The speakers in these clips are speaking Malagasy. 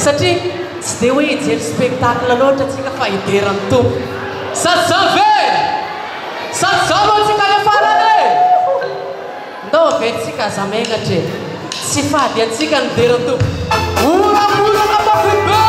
Satria tsy dia hoe hijery spectacle loatra atsika fa hiderany tompo. Sady zao ve? Sady zao aloha atsika any farany e! Ndao averitsika aza maigatra e. Tsy fady antsika ny derany tompo. Oramorana mafibe!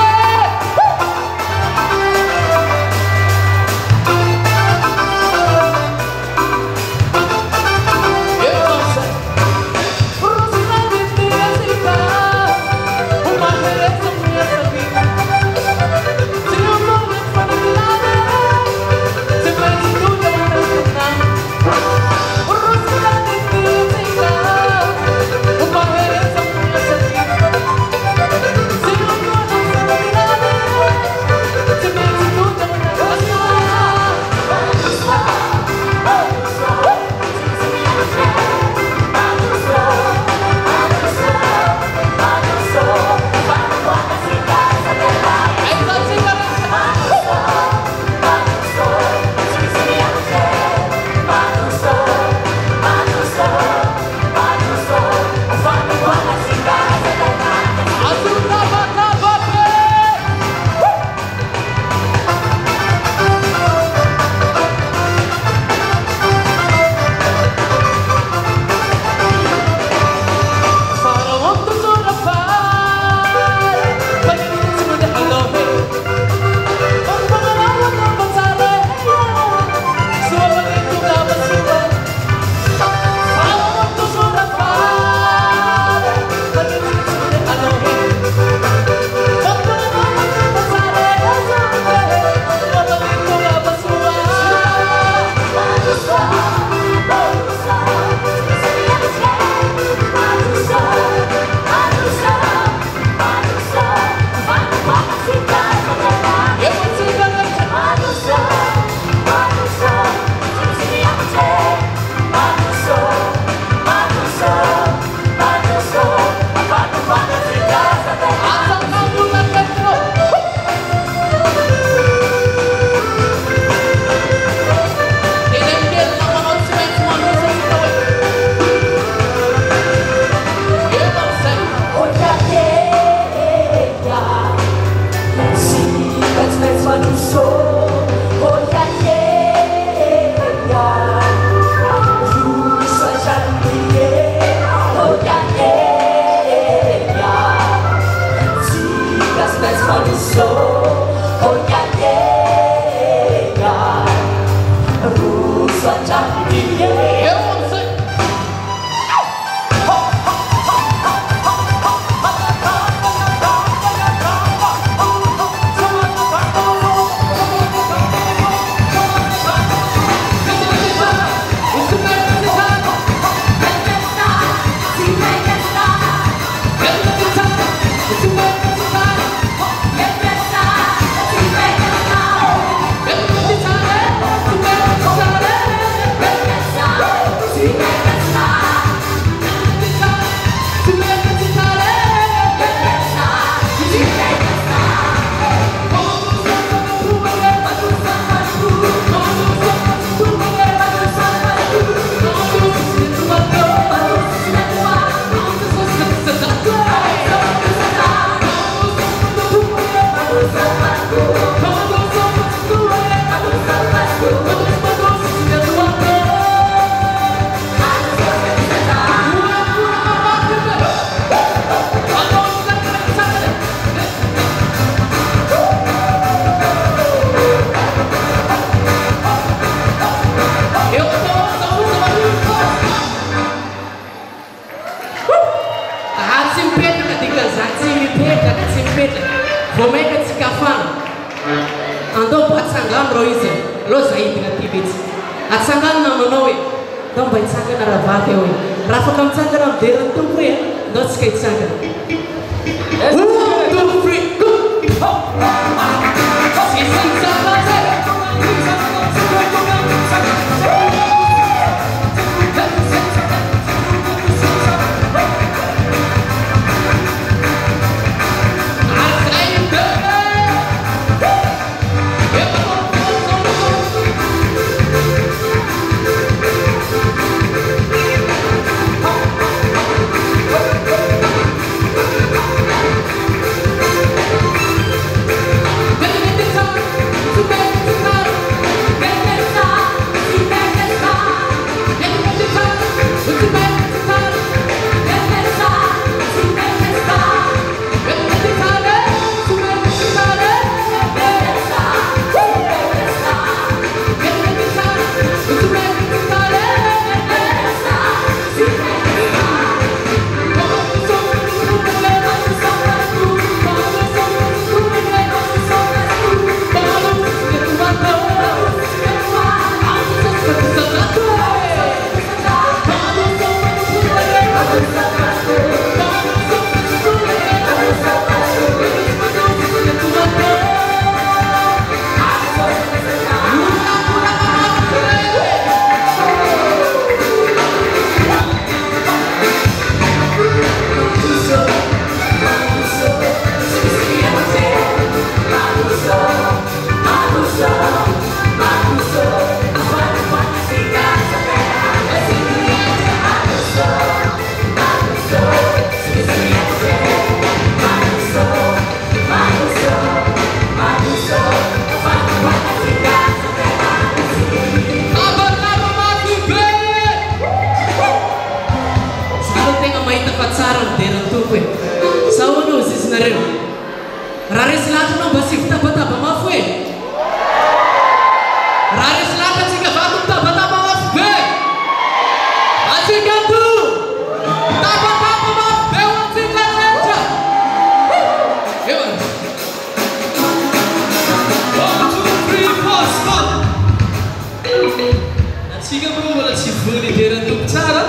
Tsika bro mbola tsy vonona iveran'ny tompo tsara.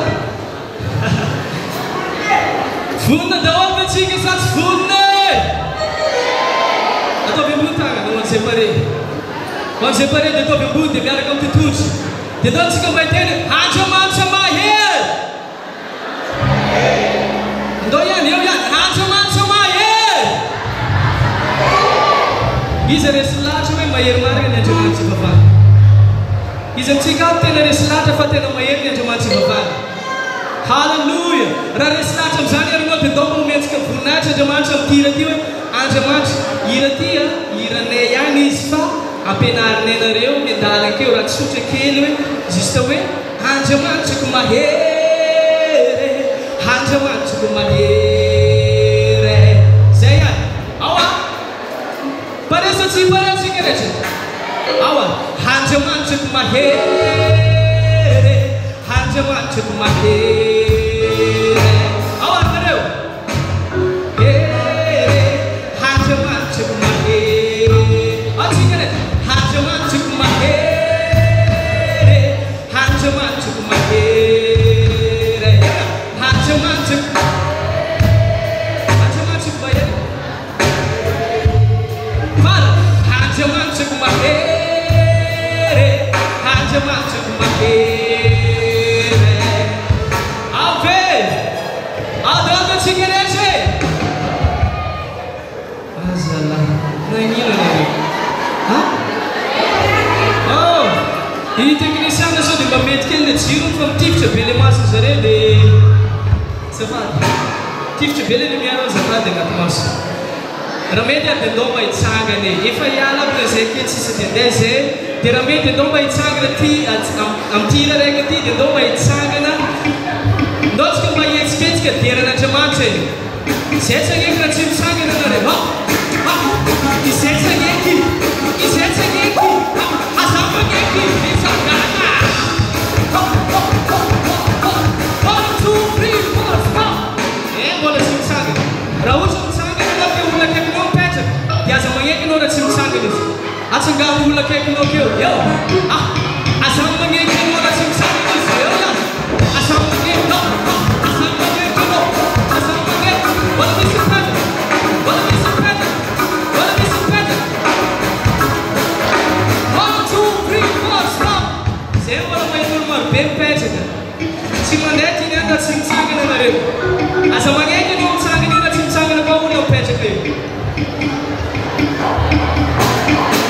Vonona daholo ve tsika sa tsy vonona? Ataovy ambony tagna ho an'izay pare. Ho an'izay pare dia ataovy ambony dia miaraka amin'ny tototra. Dia atao tsika mba hiteny Andriamanitra mahery. Ndao ihany, eo ihany, Andriamanitra mahery. Izy resy lahatra hoe mahery marina ny Andriamanitra vavany. Izy amintsika aby tena resy lahatra fa tena mahery ny Andriamanitra vavany. Halleluja. Raha resy lahatra amin'izany ianao dia ndao mba ometsika voninahitra Andriamanitra amin'ity hira ty hoe Andriamanitra, hira ty hiranay ihany izy fa ampianarinay nareo miandalan-keo raha tsotra kely hoe juste hoe Andriamanitrako mahery, Andriamanitrako mahery. Zay ihany. Awa. Pare sa tsy pare tsika rehetra. Awa. Andriamanitrako mahery, Andriamanitrako mahery. Awa nareo. Andriamanitrako mahery. Tsika rehetra. Andriamanitrako mahery, Andriamanitrako mahery. Andriamanitrako mahery. Fala. Andriamanitrako mahery, Andriamanitra mahery. Ave. Adoro tsika rehetra. Azala. Nainino nareo? Oh, i teknisiana sao dia mba mety kely ilay jiro fa mitifitra be ilay masony zareo dia zafady. Tifitra be ilay lumière ao zafady agnaty maso. Raha mety dia ndao mba hitsangana efa hiala aby na zay kely tsisy dia andeha zay. Dia raha mety ndao mba hitsangana amin'ity hira raika ty dia ndao mba hitsangana. Ndao tsika mba hihetsiketsika deran'Andriamanitra iny. Izay tsagnaiky raha tsy mitsangana nareo. Izay tsagnaiky. Izay tsagnaiky. Aza magneky. Mitsangana. 1, 2, 3, 4, stop. Mbola tsy mitsangana. Raha ohatra mitsangana anao dia olona akaikinao mipetraka. Dia aza magneky anao raha tsy mitsangana izy. Atsangano olona akaikinao keo. Eo. Aza magneky anao raha tsy mitsangana izy. Eo ihany. Aza magneky anao. Aza magneky anao. Aza magneky. Mbola misy mipetraka. Mbola misy mipetraka. Mbola misy mipetraka. 1, 2, 3, 4, stop. Zay mbola mahita olo maro be mipetraka. Tsy mandeha ty ny raha tsy mitsangana nareo. Aza magneky anao mitsangana raha tsy mitsangana koa olona mipetraka eo.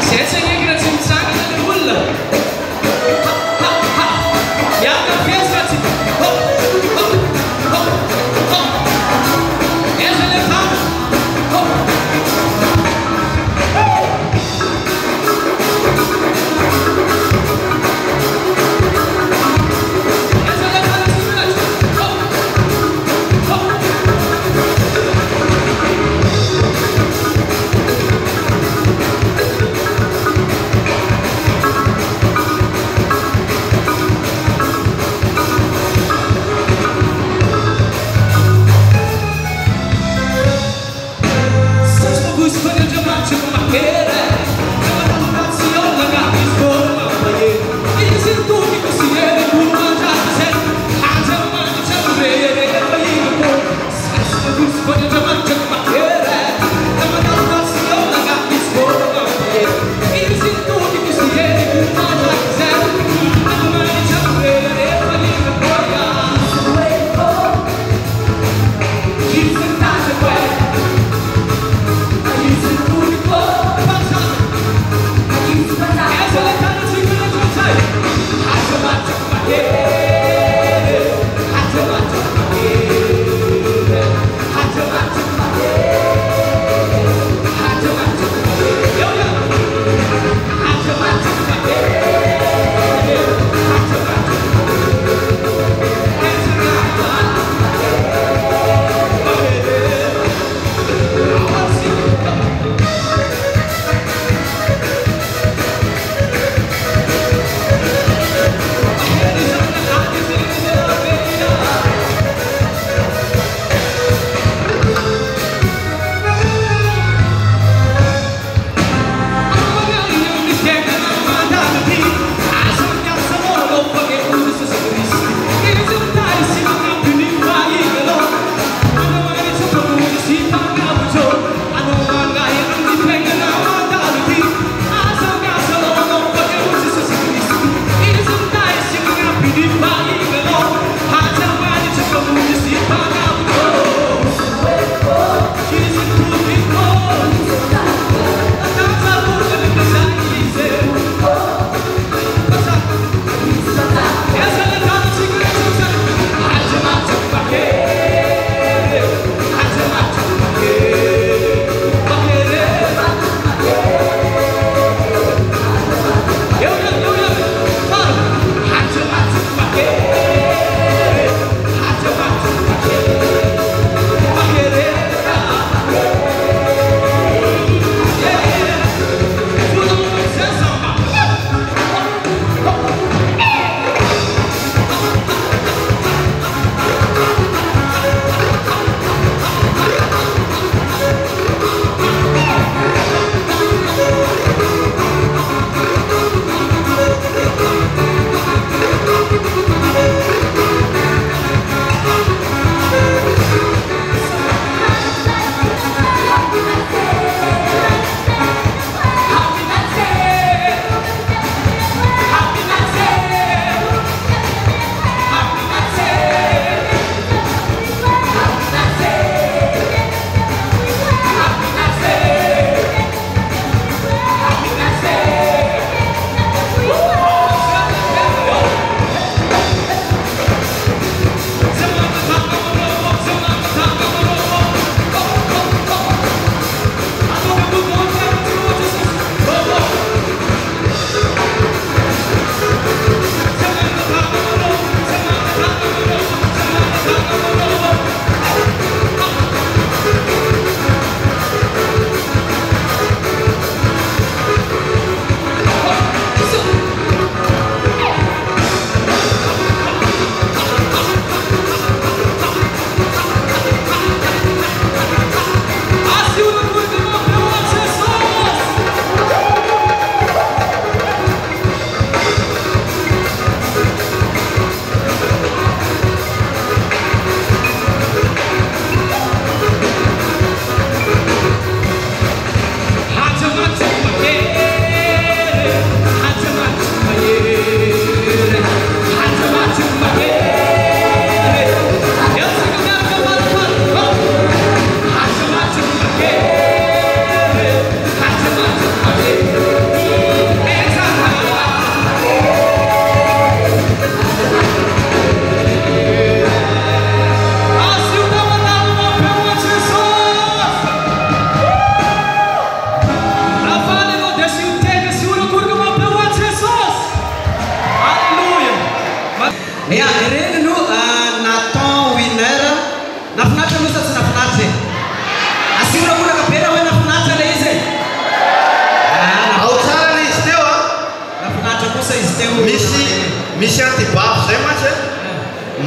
Zay tsagnaiky raha tsy mitsangana ny olona. Miaraka fiesy raha tsy. Eza le tany. Eza le tany tsy milatsy.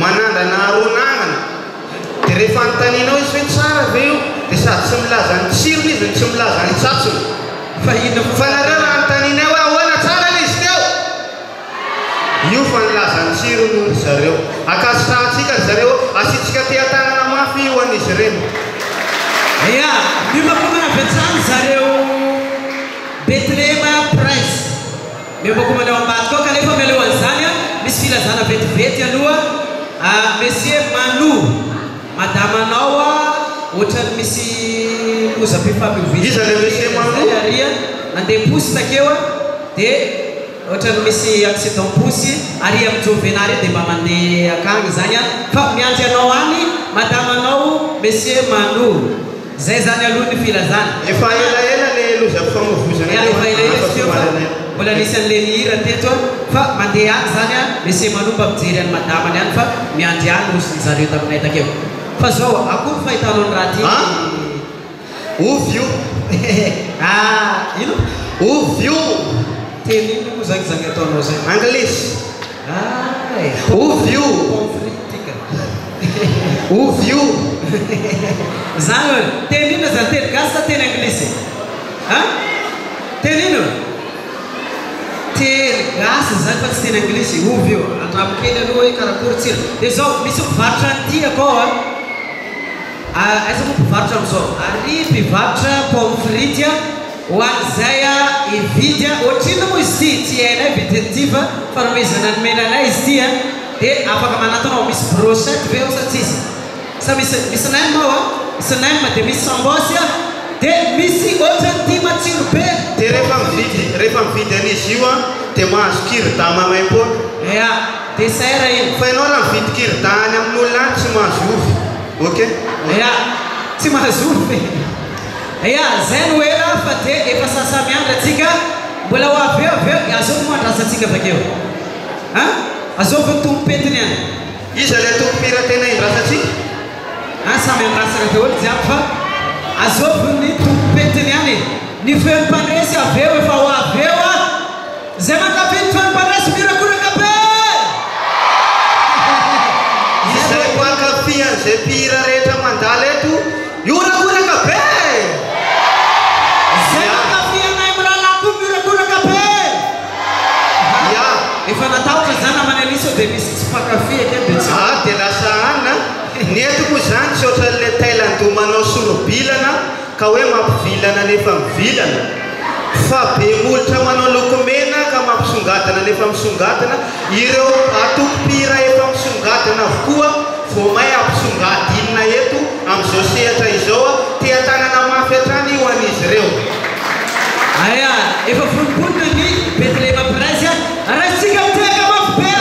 manandrana haronanana dia rehefa anontanianao izy hoe tsara ve io dia sady tsy milaza ny tsirony izy tsy milaza ny tsatsony fa nareo raha anontaniana hoe ahoana tsara le izy teo io fa nilaza ny tsirony ony zareo akasitrahantsika zareo asitsika te-tanana mafy io an'izy ireny ia miomakomana betsany zareo Betlema Price miomakomana ao ambady koa kanefa mialohan'izany a misy filazana vetivety aloha Monsieur Manu madamanao a ohatrany misy ozam-pifampioviny iza le Monsieur Manu aria nandeha posy takeo a dia ohatrany misy accident posy aria amin'ny jovenary dia mba mandeha akagny zany a fa miandry anao any madamanao Monsieur Manu zay zany aloha ny filazana efa elaela le loza famovozana efa elaela teo fa mbola nisy an'le nihira teto fa mandeha any zany a Monsieur Manu mba mijery any madamany any fa miandry any osiny zareo taminay takeo fa zao akory fahitanao ny raha ty ovy io ino ovy io teny ino moa zany ataonao zay anglisy ovy io pomfritika ovy io zany hoe teny ino zany teny gasy sa teny anglisy teny ino teny gasy zany fa tsy teny anglisy ovy io andramokely aloha hoe karakory tsiro dia zao misy mpivarotra an'ity akao aiza moa mpivarotra am'izao ary mpivarotra pomfrity ho an'izay ividy ohatrino moa izy ty tsy hainay vidiny fa fanomezana ny menanay izy ty dia afaka manatanao misy brochette ve ao sa tsisy sa misy naima misy naima dia misy sambosy dia misy ohatrany ty matsiro be dia rehefa mividy an'izy io dia mahazo kirda mamaim-pona ia dia saira iny fa ianao raha mividy kirda any amin'olona any tsy mahazo ovy ok ia tsy mahazo ovy ia zay no hoe fa dia efa sasamiandra atsika mbola ho aveo azao no andrasantsika avakeo azovy ny tompom-pentiny any iza le tompom-pira tena indrasantsika samy andrasaka daholo jiaby fa azovy ny tompom-pentiny any ny fenim-pandresy aveo efa ho aveo zay mankafiny fenim-pandresy mirakoraka be izay mankafy an'izay mpihira rehetra mandala eto iorakoraka be zay mankafy anay miralako mirakoraka be ia efa natahotra zany amananiso dia misy tsy mpankafy ake be tsy dia lasa anina ny etoko zany tsy ohatran'le tailandomanao sorobilana ka hoe mampivilana nefa mivilana fa be molotra manao lokomena ka mampisongadana nefa misongadana ireo atoko-pira efa misongadana avokoa vao may ampisongady inona eto amin'izao sehatra izao te-tanana mafy hatrany io an'izy ireo aya efa vonibonina ny Betlema Price raisitsika miteka mafy be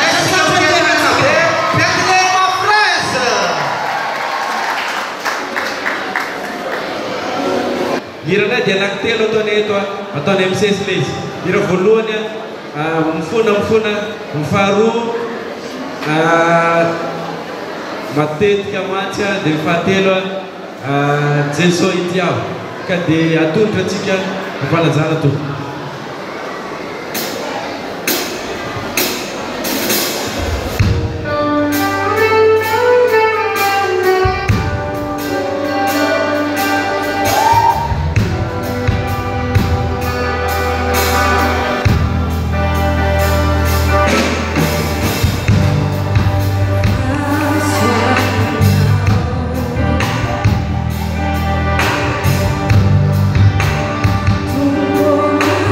hiranay dia anankitelo ataony eto ataony amin'ny sesy izy hira voalohany mifona ny faharoa matetika matsy dia ny fahatelo jeso itiavo ka dia atolotra atsika mifalajana to Oh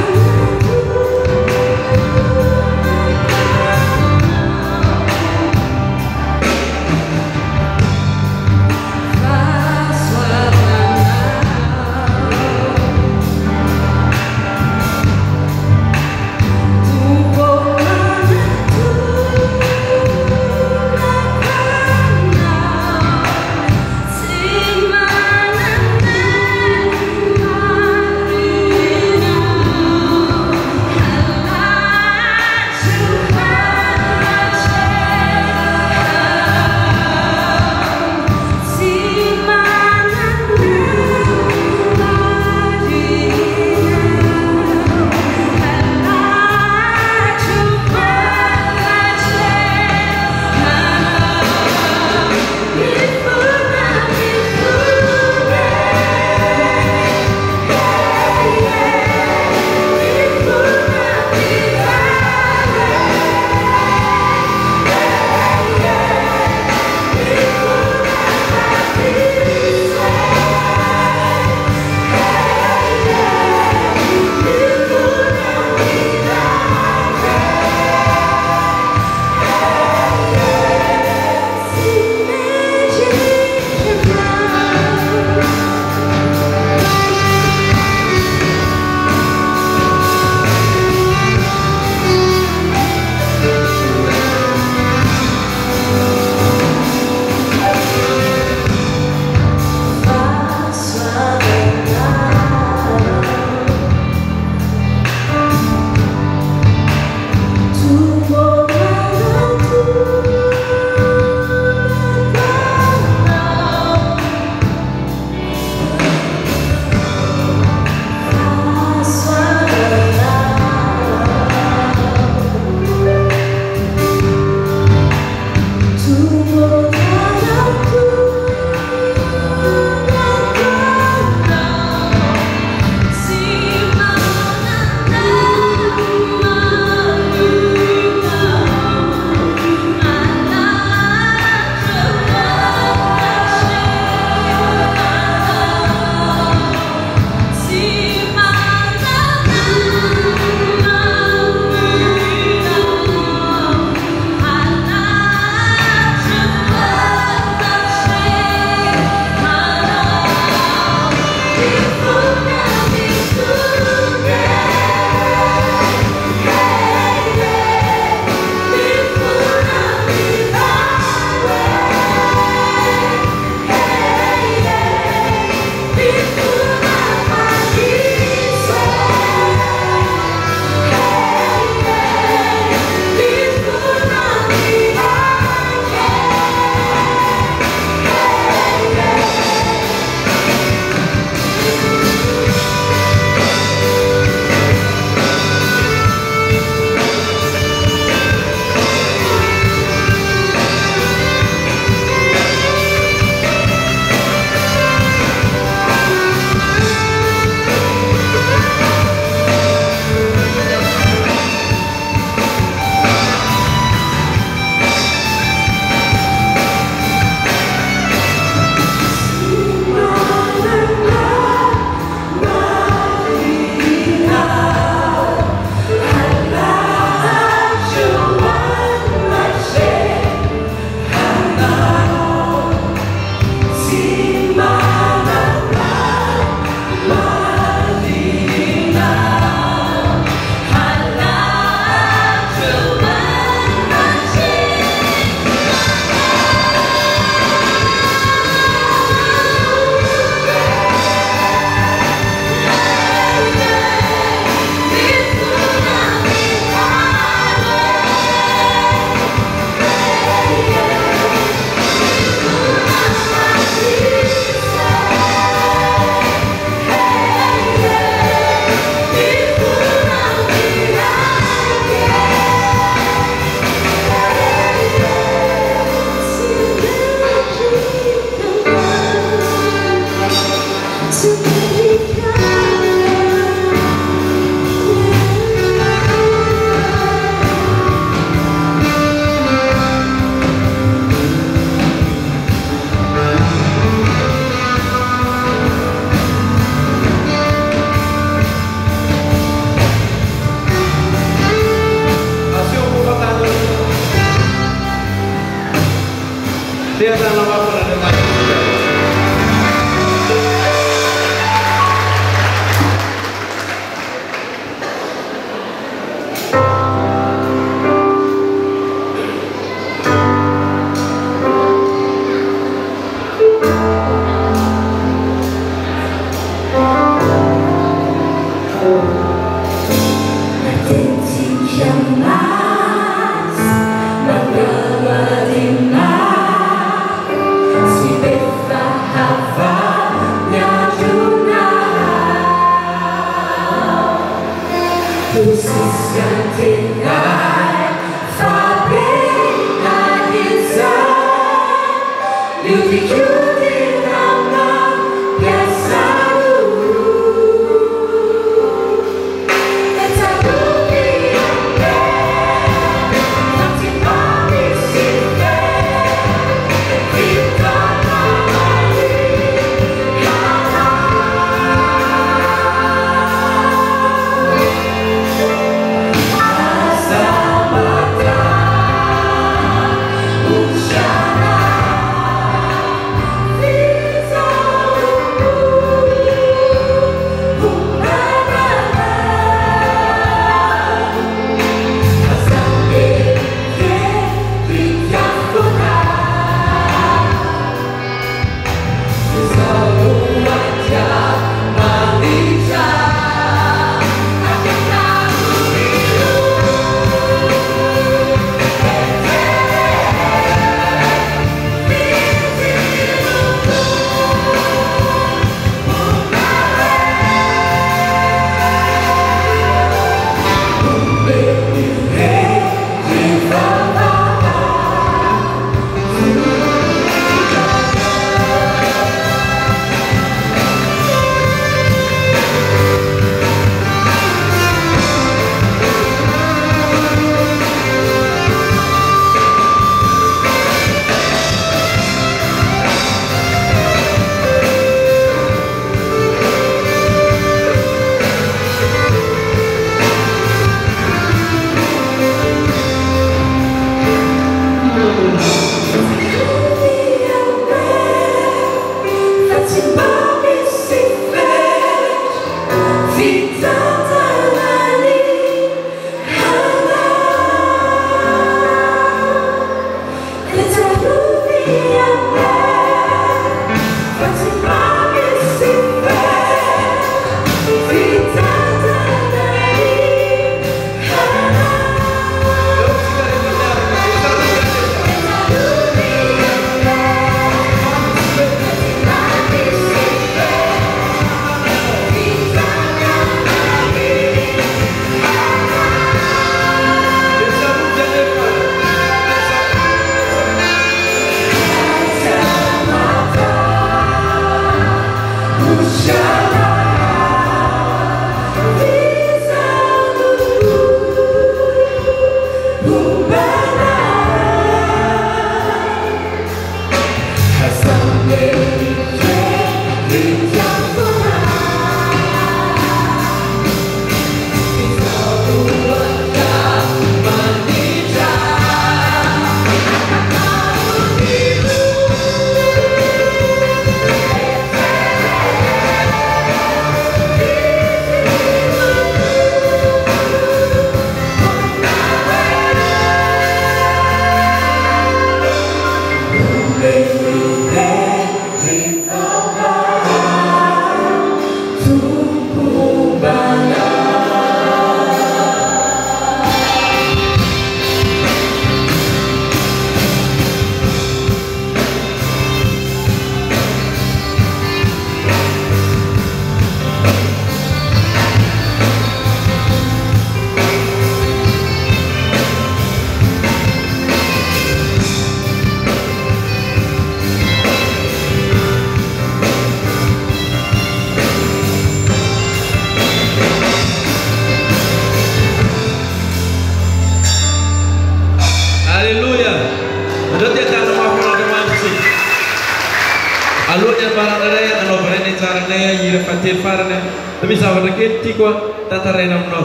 farne tapi sabar ke tiko tatarena mno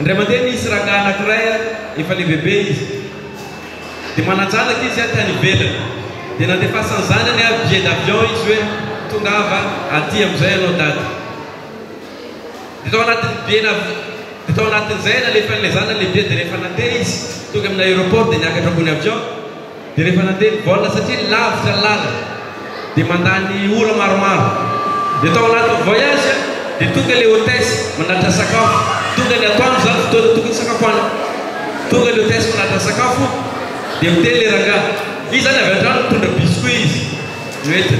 ndremateni siragana kraya ifali bebei di mana jana kisi atani bela dia nandefasan'ny zanany a billet d'avion izy hoe tongava aty amin'izay anao daty dia tao anatin'izay nalefa n'ilay zanany lehibe dia rehefa nandeha izy tonga amin'ny aéroport dia niakatra ambony avion dia rehefa nandeha vol satria lavitra lala dia mandany ora maromaro dia tao anatin'ny voyage dia tonga le hôtesse manatra sakafo tonga ny atoandro zany fotoana tokony sakafoana tonga le hôtesse manatra sakafo dia miteny le rangahy izy zany avy an-drano mitondra biscuit izy noety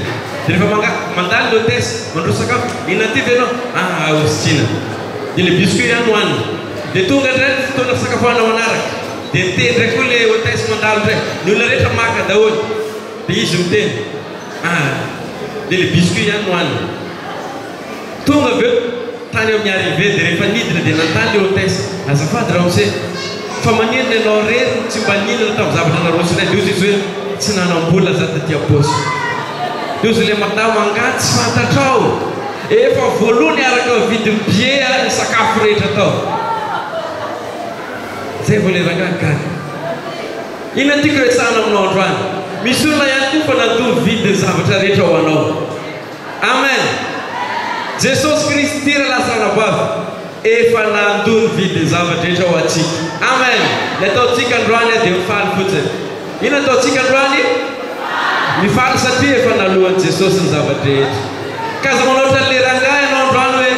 dia rehefa mandany le hôtesse mandro sakafo inona ty ve anao ositsina dia le biscuit ihany hoanina dia tonga ndray fotoana fisakafoana manaraka dia miteny ndraiky koa le hôtesse mandalo ndray ny olona rehetra maka daholo dia izy miteny dia le biscuit ihany hoanina tonga aveo tany eo amin'ny arrivé dia rehefa nidina dia nantany le hôtesse azafady raha ose fa maninona ianao rery tsy mba ninona tamin'ny zavatra narosonay dia ozy izy hoe tsy nanam-bola za taty aposy dia ozy le madamo angaty tsy fantatrao efa voalohany araka vidiny billet ny sakafo rehetra tao zay vao le rangahy gaga inona tiako resahana aminao androany misy olona ihany koa fa nandony vidiny zavatra rehetra ho anao amen Jesosy Kristy tira lasanabavy efa nandony vidiny zavatra rehetra ho atsika amen ny ataontsika androany dia mifaly fotsiny ino ataontsika androany mifaly satria efa nalohan'i Jesosy ny zavatra rehetra kaza manoatra le rangahy ianao androany hoe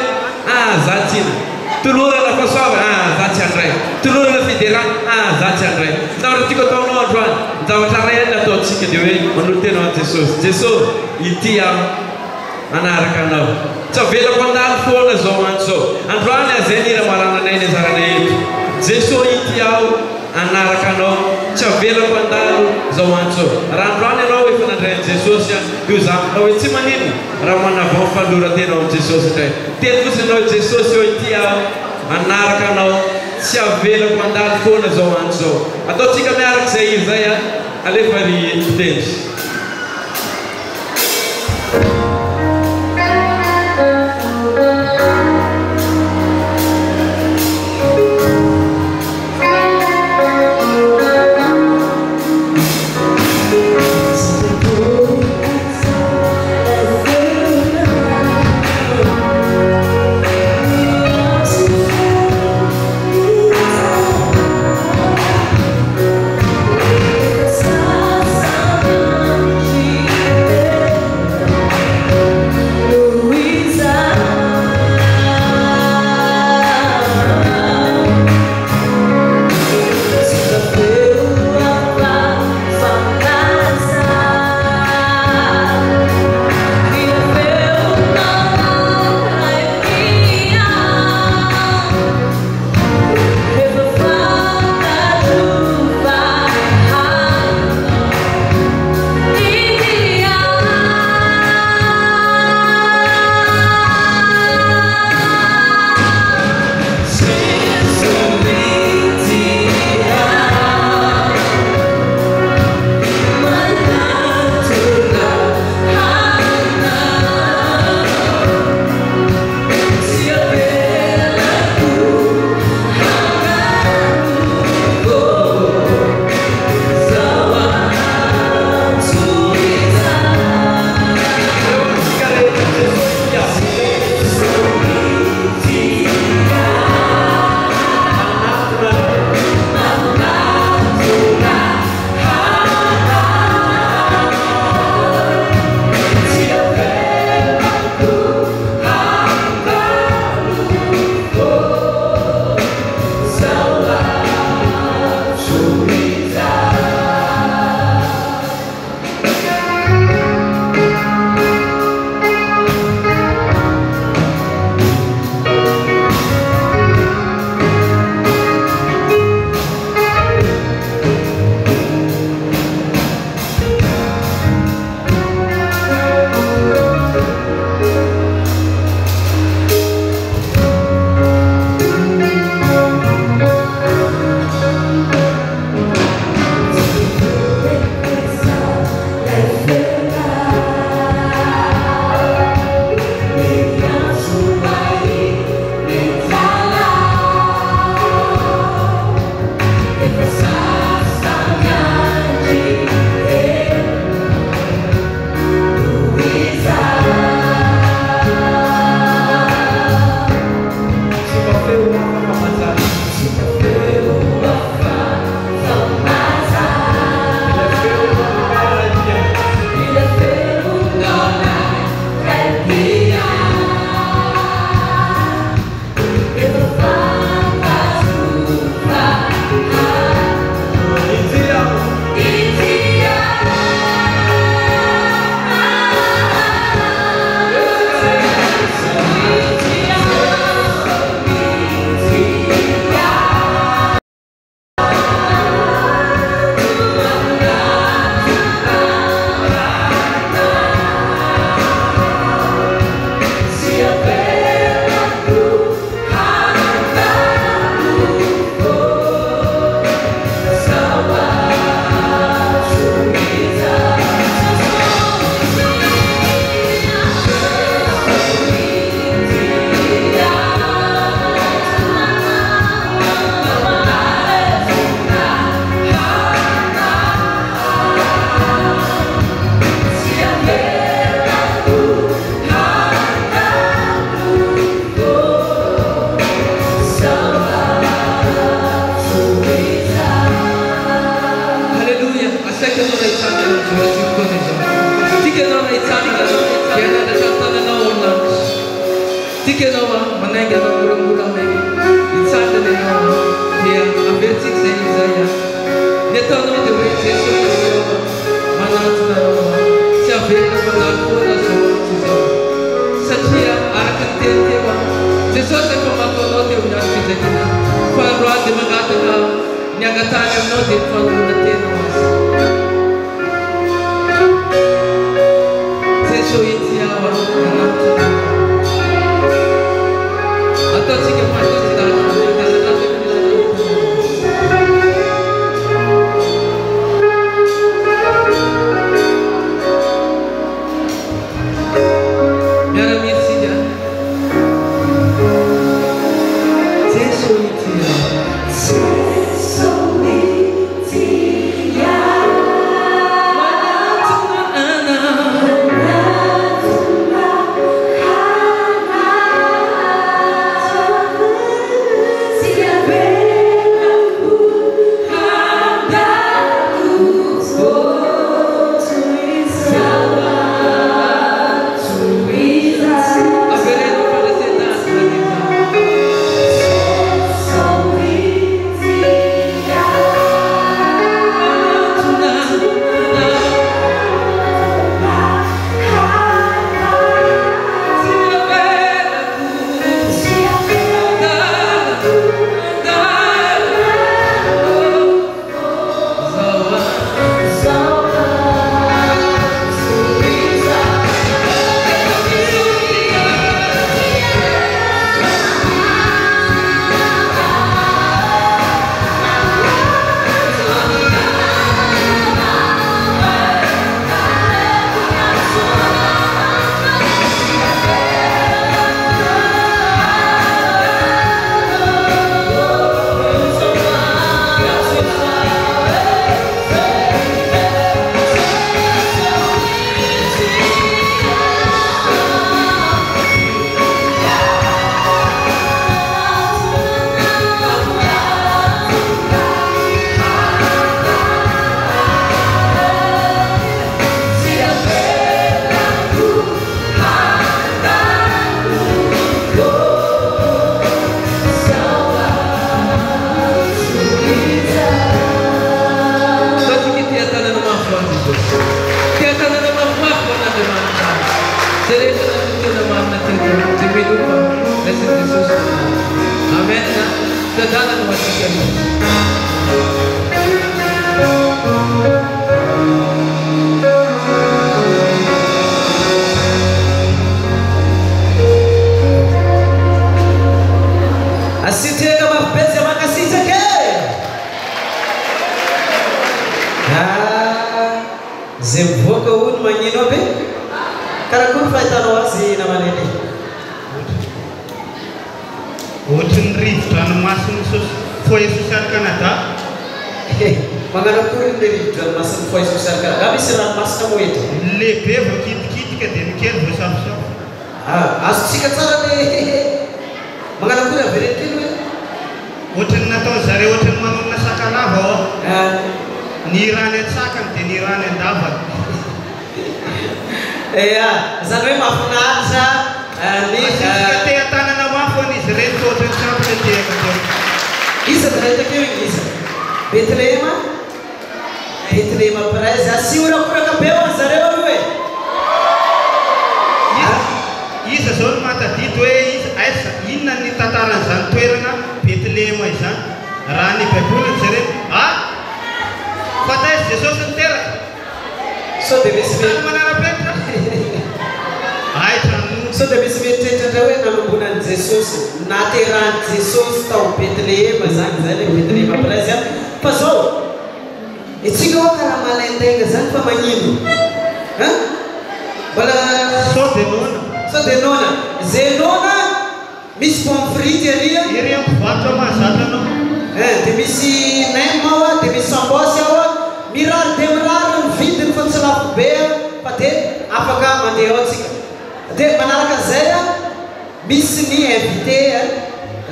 za tsina tolorana fa soava za tsy andray tolorana fidérant za tsy andray zavatra tiako ataonao androany zavatra ray any ataontsika dia hoe manotenao an Jesosy Jesosy ity anaraka anao tsy avelako andalo foana zao andro zao androany azay nira marananay ny anjarana eto Jesosy ity aho anaraka anao tsy avelako andalo zao andro zao raha androany ianao efa nandrain'i Jesosy io zavinao hoe tsy manino raha manavao faloran-tenao amin'i Jesosy indray teny fotsiny anao Jesosy eo ity aho anaraka anao tsy avelako andalo foana zao andro zao ataontsika miaraka izay izy zay alefa ry fitendry Sa manainga namoromora megny hitsangany ianao dia averitsika zay izay ny ataonao dia hoe Jesosy manantonareo tsy averina manano foana zao tsy zao satria araka ny teny teo Jesosy efa mataonao teo amin'ny andro fizakana fa androany dia magnataka ny angatany aminao dia mifanona tenao azy Jesosy ity aho manantonareo ataontsika manatona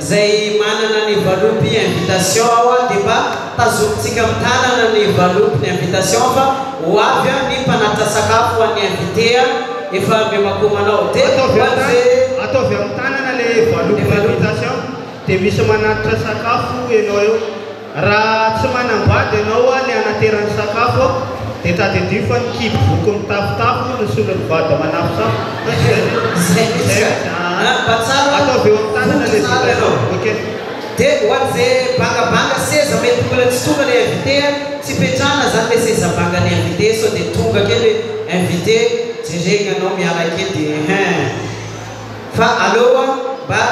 zay manana ny valopy invitation defa tazomitsika mitanana ny valopy ny invitation fa ho avy ny mpanatra sakafo ho an'ny invité efa memakomanao de ataovy amin'ny tanana le le voaloko invitation dia misy manatitra sakafo ianao eo raha tsy manambady ianao a le anaterany sakafo dia tadidio fa nikibo voko mitafotafo no solon'ny vady manafosafo ataovy eo amin'ny tanana le invitation ok dia hoan'izay bangabanga seza mety mbola tsy tonga le invité tsy petrana zany le seza banga ny invité so dia tonga ke le invité jerena anao miala ke dia fa aloha mba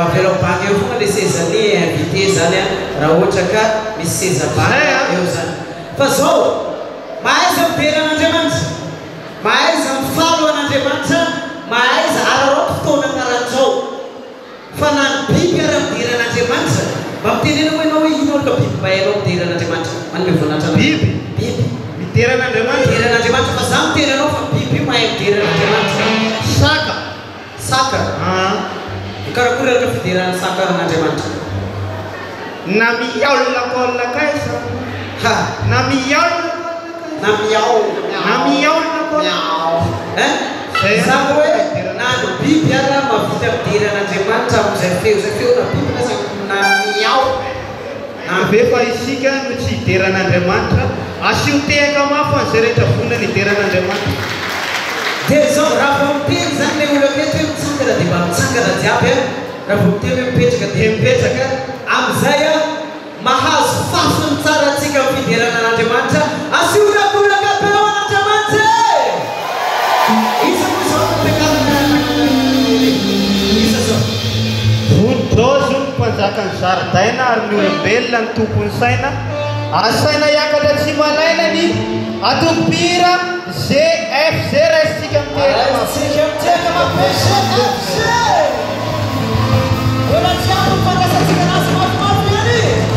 avela banga eo fogna le seza ny invité zany a raha ohatra ka misy seza banga eo zany fa zao mahaiza mideran'Andriamanitra mahaiza mifalo an'Andriamanitra mahaiza araroto fotoana karan'izao fa na ny biby ara-mideran'Andriamanitra mba mitenena hoe ianao hoe ino ka biby mba hainao mideran'Andriamanitra manome voninahitra biby mideran'Andriamanitra mideran'Andriamanitra fa za mitena anao fa biby mahay mideran'Andriamanitra saka karakory araka fideran'ny saka an'Andriamanitra na miaolona kaolona kaisa na miaolona zako hoe na no biby ara mavita mideran'Andriamanitra am'izay feo na biby na miao ave fa isika no tsy hideran'Andriamanitra asio tehaka mafy an'izay rehetra vonina ny hideran'Andriamanitra dia zao raha vao miteny zany le olo aketo hoe mitsangana dia mba mitsangana jiaby a raha vao miteny hoe mipetraka dia mipetraka am'izay a mahazo fafiny tsara atsika amin'ny fideran'Andriamanitra asiolakolaka peo an'Andriamanitra isa moa zao isa zao vonin-draozo ny mpanjakany zaridaina ary ny olombelona ny tompony saina asaina hiakatra tsy malaina ny atompira GFG raisitsika miteka mapesha FC ola jiaby mifandraisantsika anazy mafimafy ihany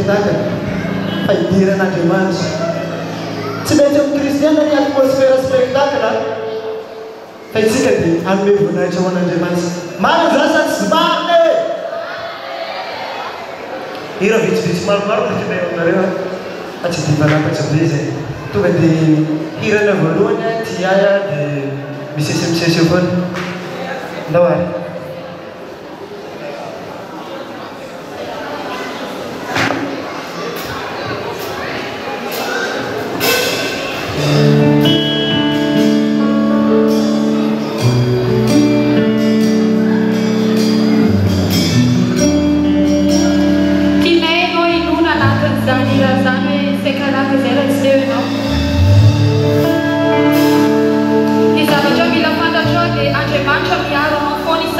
spectacle fa idiran'Andriamanitra tsy maintsy amin'ny kristiana ny atmosfera spectacle fa itsika dia anome voninahitra ho an'Andriamanitra manazasa sy marina hira vitsivitsy maromaro ndraiky eo aminareo fa tsy dia manapatra be zay tonga dia hirana voalohany tiaya dia misesy avao ndao ary Andreamanitra miaro anao foana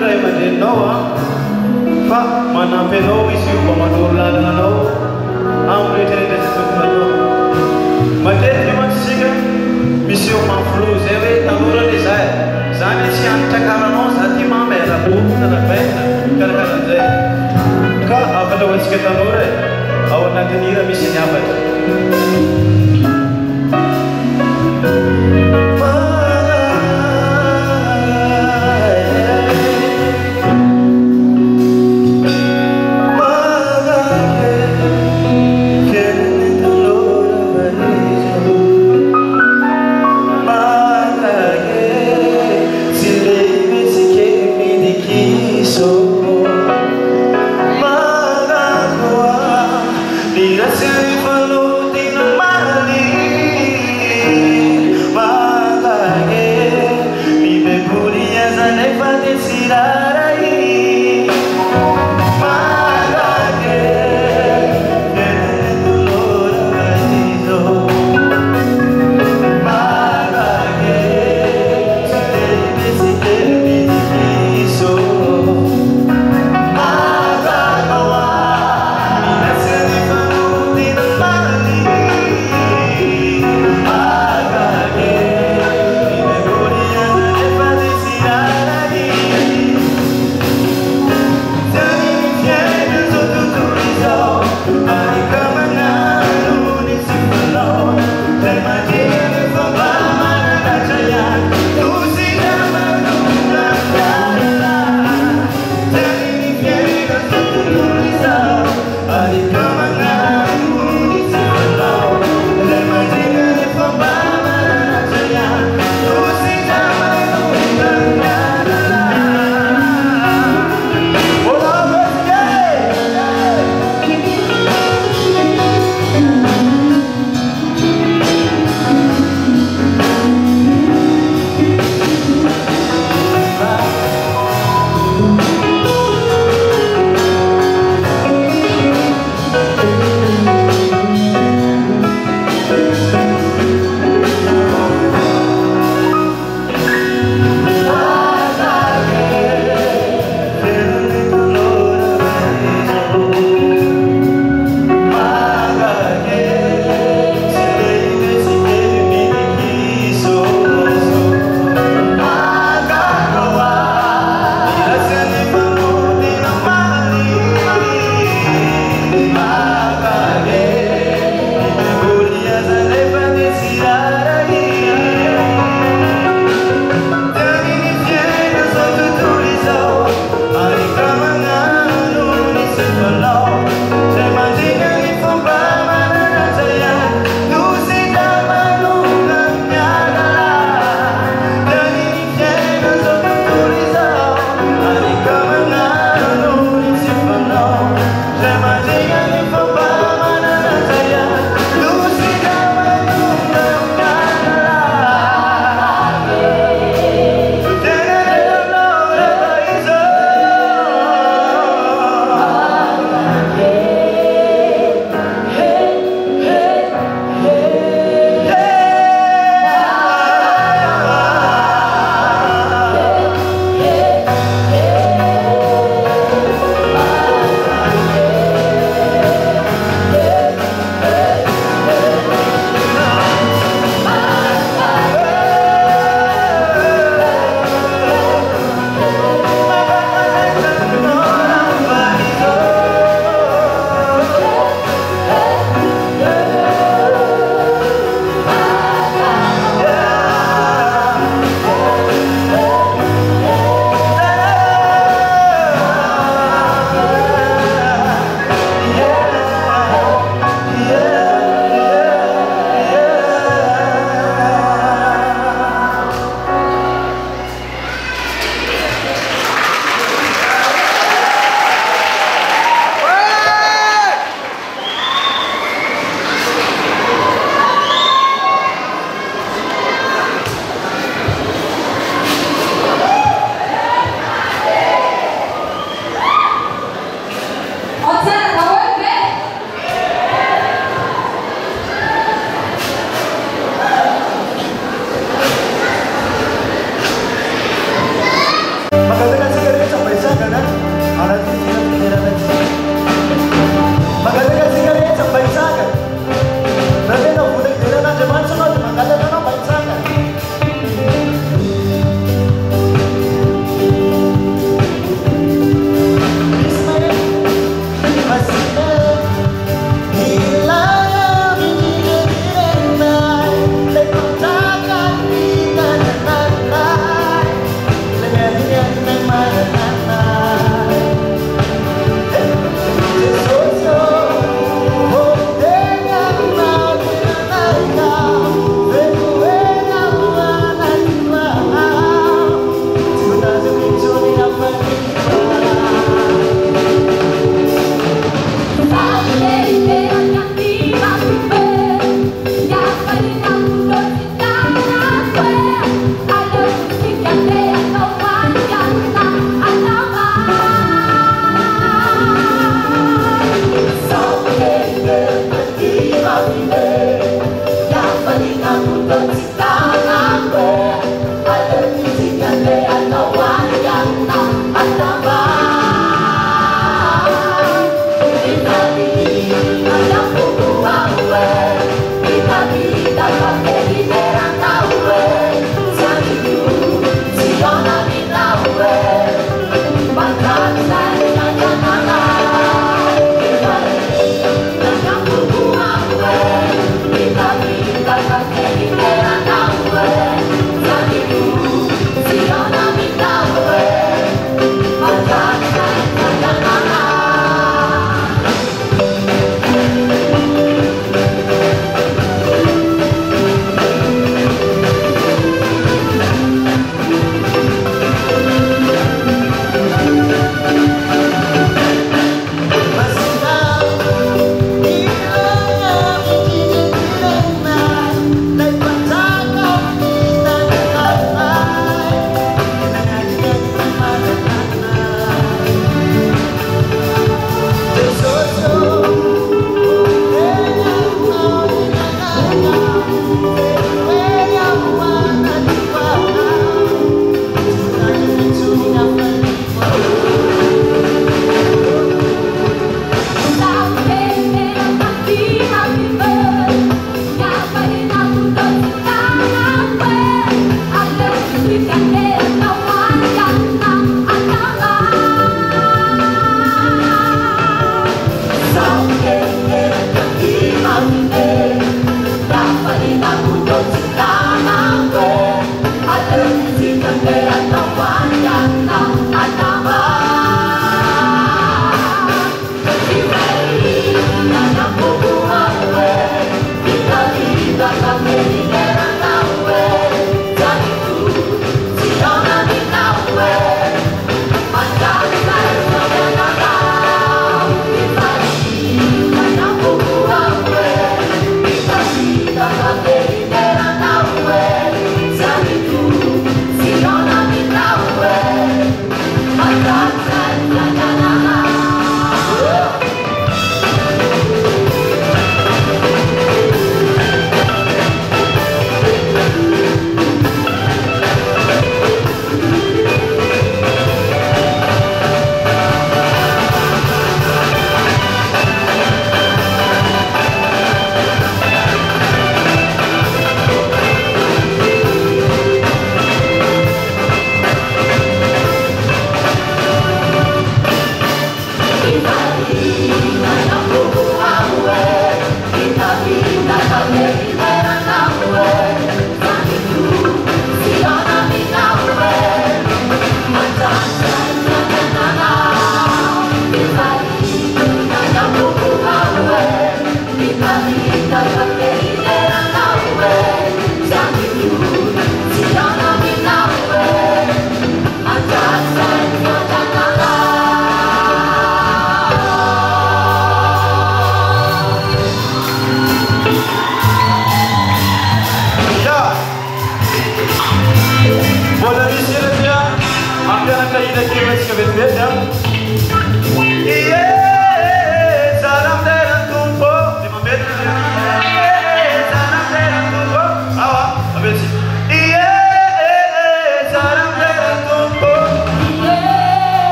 ray aman-dreninao fa manampy anao izy io mba manoro lalana anao amin'ny rehetrarehetra zay tokony atao. Matetika mantsy isika misy eo manfilo zay hoe tanora le zay zany tsy hanitra karanao za ty mamy araboky tanabaina karakaran'izay ka afatra ho antsika tanora e ao anatin'ny hira misy ny afatra.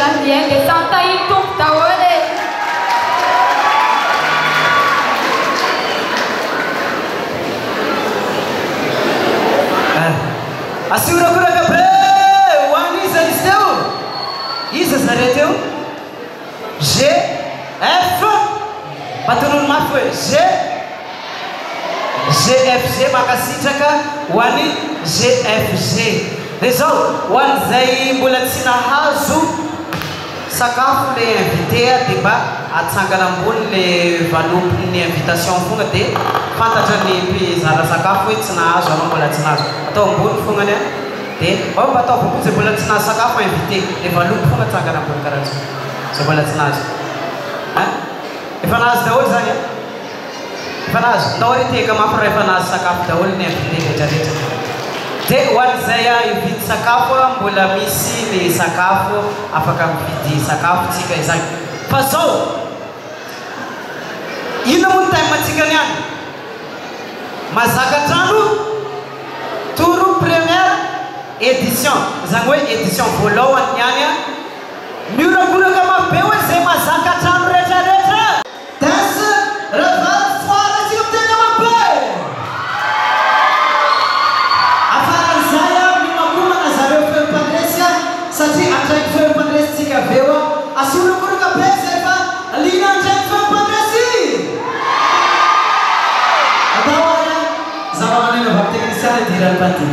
Gambien de Santa Itum Tawale. Assura kura kabre wani zanisteu. Isa zareteu. G F patunun mafwe G GFG makasitraka wani GFG. Rezao wanzai mbola tsy nahazo sakafo le invité de mba atsangana ambony le valopy ny invitation fogna de fantatra ny mpizara sakafo hoe tsy nahazo anao mbola tsy nahazo atao ambony fogna ny de mba atao bokotsy mbola tsy nahazo sakafo invité le valopy fogna atsangana ambony karaha zay zay mbola tsy nahazo efa nahazo daholo zany efa nahazo ndao reteka mafy raha efa nahazo sakafo daholo ny invité rehetrarehetra de hoan'izay hividy sakafo mbola misy le sakafo afaka mividy sakafo tsika izany fa zao ino moa ny time-matsika niany mazaka trano toro première édition zany hoe édition voalohany niany mihorakoraka mabe hoe zay mazaka trano rehetrarehetra danse revady foara tsika mitena mabe satria andraiky feom-pandresy tsika aveo asolo koraka be zay fa lina andraiky feom-pandresy atao any zava-maneno avy technicien idirany panty